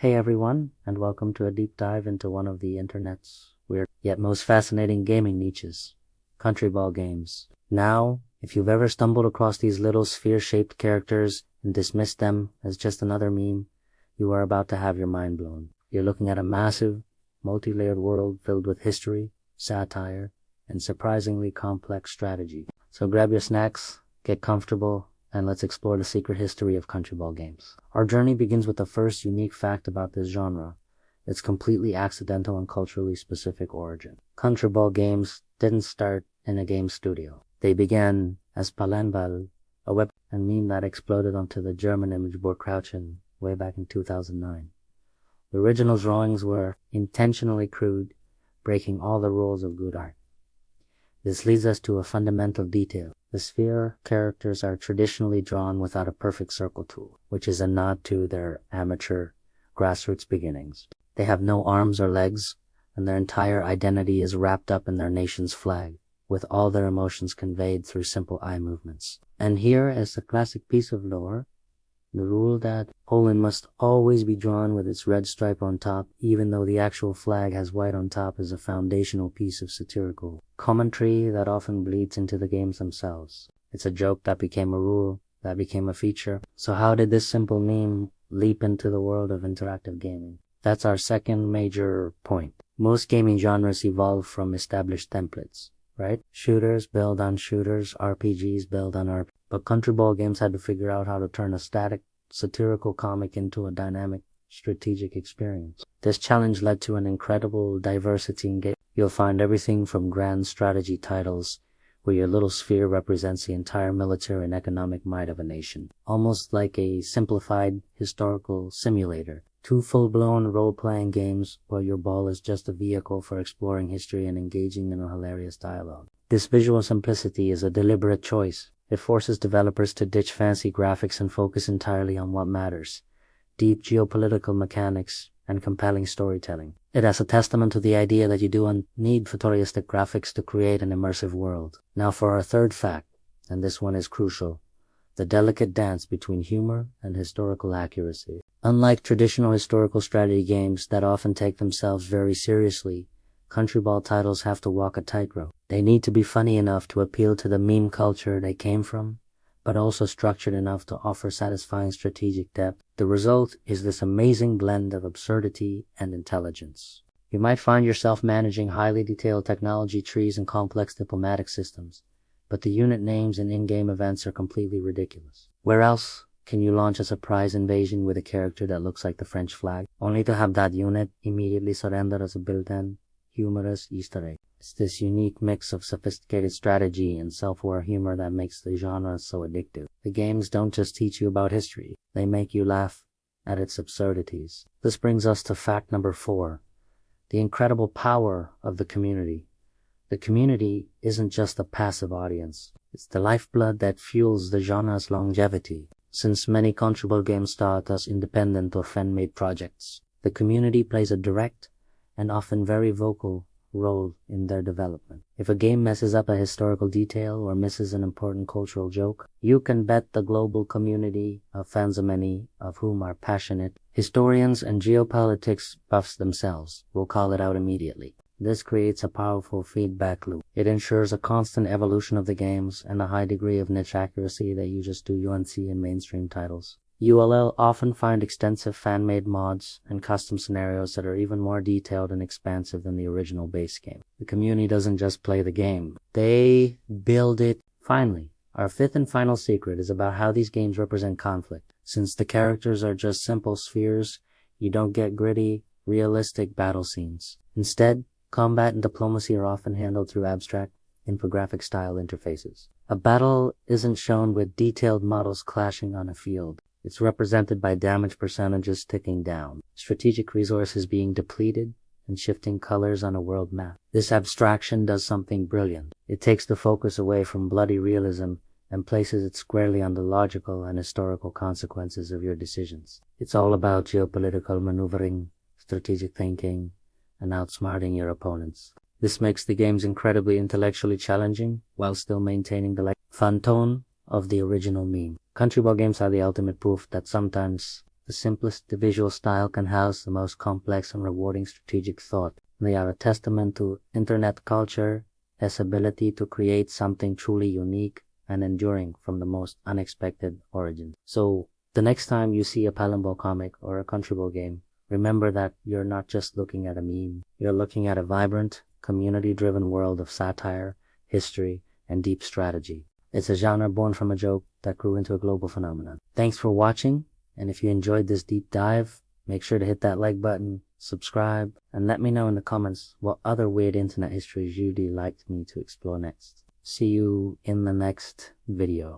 Hey everyone, and welcome to a deep dive into one of the internet's weird yet most fascinating gaming niches, Countryball games. Now, if you've ever stumbled across these little sphere-shaped characters and dismissed them as just another meme, you are about to have your mind blown. You're looking at a massive, multi-layered world filled with history, satire, and surprisingly complex strategy. So grab your snacks, get comfortable, and let's explore the secret history of Countryball games. Our journey begins with the first unique fact about this genre, its completely accidental and culturally specific origin. Countryball games didn't start in a game studio. They began as Palenball, a web and meme that exploded onto the German image board Crouchen way back in 2009. The original drawings were intentionally crude, breaking all the rules of good art. This leads us to a fundamental detail. The sphere characters are traditionally drawn without a perfect circle tool, which is a nod to their amateur grassroots beginnings. They have no arms or legs, and their entire identity is wrapped up in their nation's flag, with all their emotions conveyed through simple eye movements. And here is a classic piece of lore, the rule that Poland must always be drawn with its red stripe on top, even though the actual flag has white on top, is a foundational piece of satirical commentary that often bleeds into the games themselves. It's a joke that became a rule, that became a feature. So how did this simple meme leap into the world of interactive gaming? That's our second major point. Most gaming genres evolve from established templates, right? Shooters build on shooters, RPGs build on RPGs. But Countryball games had to figure out how to turn a static, satirical comic into a dynamic, strategic experience. This challenge led to an incredible diversity in games. You'll find everything from grand strategy titles, where your little sphere represents the entire military and economic might of a nation, almost like a simplified historical simulator, to full-blown role-playing games where your ball is just a vehicle for exploring history and engaging in a hilarious dialogue. This visual simplicity is a deliberate choice. It forces developers to ditch fancy graphics and focus entirely on what matters: deep geopolitical mechanics and compelling storytelling. It is a testament to the idea that you don't need photorealistic graphics to create an immersive world. Now for our third fact, and this one is crucial: the delicate dance between humor and historical accuracy. Unlike traditional historical strategy games that often take themselves very seriously, Countryball titles have to walk a tightrope. They need to be funny enough to appeal to the meme culture they came from, but also structured enough to offer satisfying strategic depth. The result is this amazing blend of absurdity and intelligence. You might find yourself managing highly detailed technology trees and complex diplomatic systems, but the unit names and in-game events are completely ridiculous. Where else can you launch a surprise invasion with a character that looks like the French flag, only to have that unit immediately surrender as a built-in, humorous Easter egg? It's this unique mix of sophisticated strategy and self-aware humor that makes the genre so addictive. The games don't just teach you about history, they make you laugh at its absurdities. This brings us to fact number 4, the incredible power of the community. The community isn't just a passive audience, it's the lifeblood that fuels the genre's longevity. Since many Countryball games start as independent or fan-made projects, the community plays a direct and often very vocal role in their development. If a game messes up a historical detail or misses an important cultural joke, you can bet the global community of fans, many of whom are passionate historians and geopolitics buffs themselves, will call it out immediately. This creates a powerful feedback loop. It ensures a constant evolution of the games and a high degree of niche accuracy that you just don't see in mainstream titles. You will often find extensive fan-made mods and custom scenarios that are even more detailed and expansive than the original base game. The community doesn't just play the game, they build it. Finally, our fifth and final secret is about how these games represent conflict. Since the characters are just simple spheres, you don't get gritty, realistic battle scenes. Instead, combat and diplomacy are often handled through abstract, infographic-style interfaces. A battle isn't shown with detailed models clashing on a field. It's represented by damage percentages ticking down, strategic resources being depleted, and shifting colors on a world map. This abstraction does something brilliant. It takes the focus away from bloody realism and places it squarely on the logical and historical consequences of your decisions. It's all about geopolitical maneuvering, strategic thinking, and outsmarting your opponents. This makes the games incredibly intellectually challenging while still maintaining the fun tone of the original meme. Countryball games are the ultimate proof that sometimes The simplest visual style can house the most complex and rewarding strategic thought. They are a testament to internet culture, its ability to create something truly unique and enduring from the most unexpected origins. So, the next time you see a Palanball comic or a Countryball game, remember that you're not just looking at a meme. You're looking at a vibrant, community-driven world of satire, history, and deep strategy. It's a genre born from a joke that grew into a global phenomenon. Thanks for watching, and if you enjoyed this deep dive, make sure to hit that like button, subscribe, and let me know in the comments what other weird internet histories you'd like me to explore next. See you in the next video.